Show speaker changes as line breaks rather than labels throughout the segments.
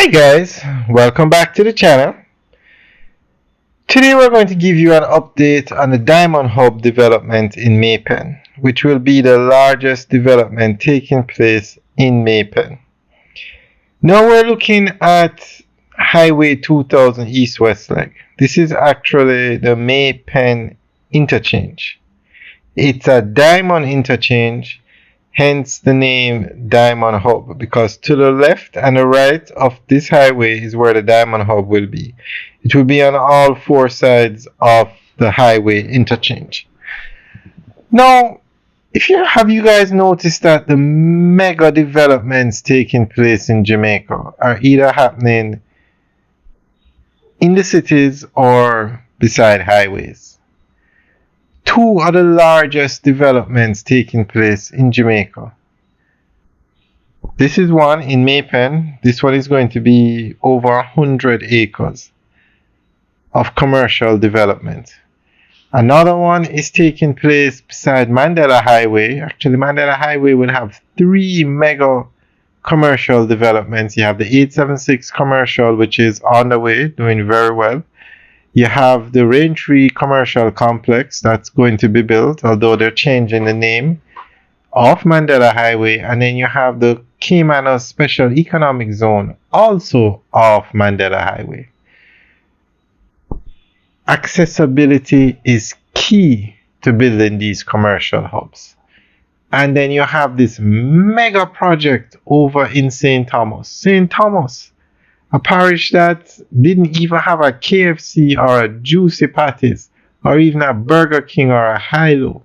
Hi guys, welcome back to the channel. Today we're going to give you an update on the Diamond Hub development in Maypen, which will be the largest development taking place in Maypen. Now we're looking at Highway 2000 East-West leg. This is actually the Maypen interchange. It's a diamond interchange, hence the name Diamond Hub, because to the left and the right of this highway is where the Diamond Hub will be. It will be on all four sides of the highway interchange. Now, have you guys noticed that the mega developments taking place in Jamaica are either happening in the cities or beside highways? Two of the largest developments taking place in Jamaica. This is one in Maypen. This one is going to be over 100 acres of commercial development. Another one is taking place beside Mandela Highway. Actually, Mandela Highway will have three mega commercial developments. You have the 876 commercial, which is on the way, doing very well. You have the Raintree Commercial Complex that's going to be built, although they're changing the name, of Mandela Highway. And then you have the Caymanas Special Economic Zone, also off Mandela Highway. Accessibility is key to building these commercial hubs. And then you have this mega project over in St. Thomas. St. Thomas, a parish that didn't even have a KFC or a Juicy Patties or even a Burger King or a Hilo.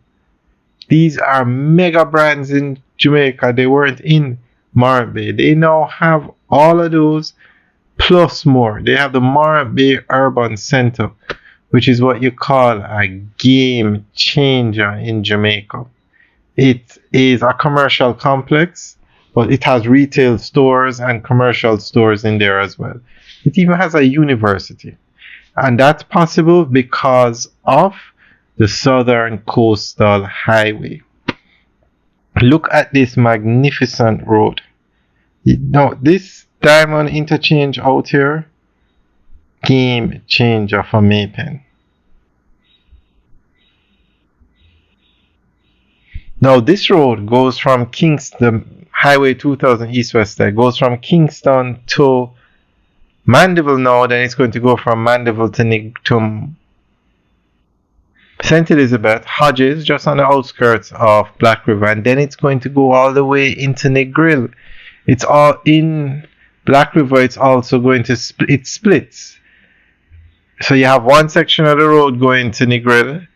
These are mega brands in Jamaica. They weren't in Morant Bay. They now have all of those plus more. They have the Morant Bay Urban Center, which is what you call a game changer in Jamaica. It is a commercial complex, but it has retail stores and commercial stores in there as well. It even has a university. And that's possible because of the Southern Coastal Highway. Look at this magnificent road. This diamond interchange out here, game changer for Maypen. Now this road goes from Kingston, Highway 2000 East-West, goes from Kingston to Mandeville now, then it's going to go from Mandeville to St. Elizabeth, Hodges, just on the outskirts of Black River, and then it's going to go all the way into Negril. It's all in Black River. It's also going to it splits. So you have one section of the road going to Negril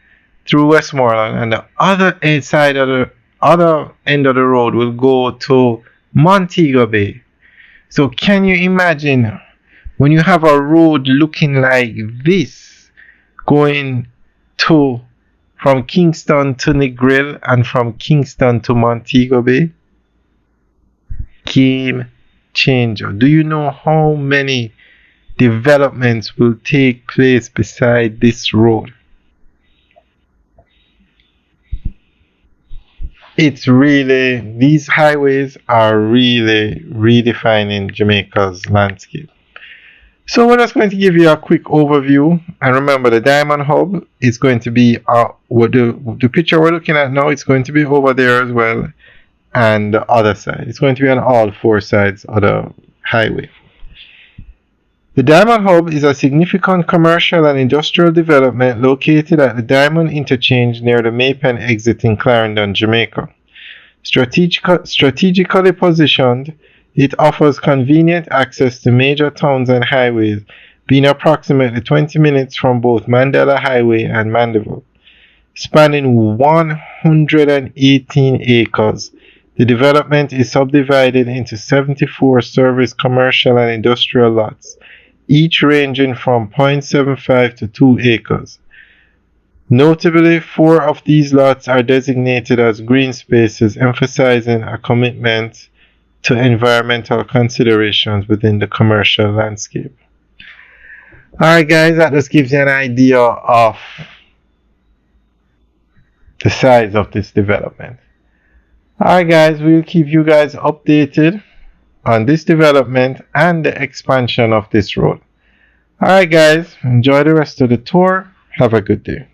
through Westmoreland, and the other end of the road will go to Montego Bay. So can you imagine when you have a road looking like this going from Kingston to Negril and from Kingston to Montego Bay? Game changer. Do you know how many developments will take place beside this road? These highways are really redefining Jamaica's landscape. So we're just going to give you a quick overview. And remember, the Diamond Hub is going to be, the picture we're looking at now, it's going to be over there as well. And the other side, it's going to be on all four sides of the highway. The Diamond Hub is a significant commercial and industrial development located at the Diamond Interchange near the Maypen exit in Clarendon, Jamaica. Strategically positioned, it offers convenient access to major towns and highways, being approximately 20 minutes from both Mandela Highway and Mandeville. Spanning 118 acres, the development is subdivided into 74 service commercial and industrial lots, each ranging from 0.75 to 2 acres. Notably, 4 of these lots are designated as green spaces, emphasizing a commitment to environmental considerations within the commercial landscape. Alright guys, that just gives you an idea of the size of this development. Alright guys, we'll keep you guys updated on this development and the expansion of this road. Alright guys, enjoy the rest of the tour. Have a good day.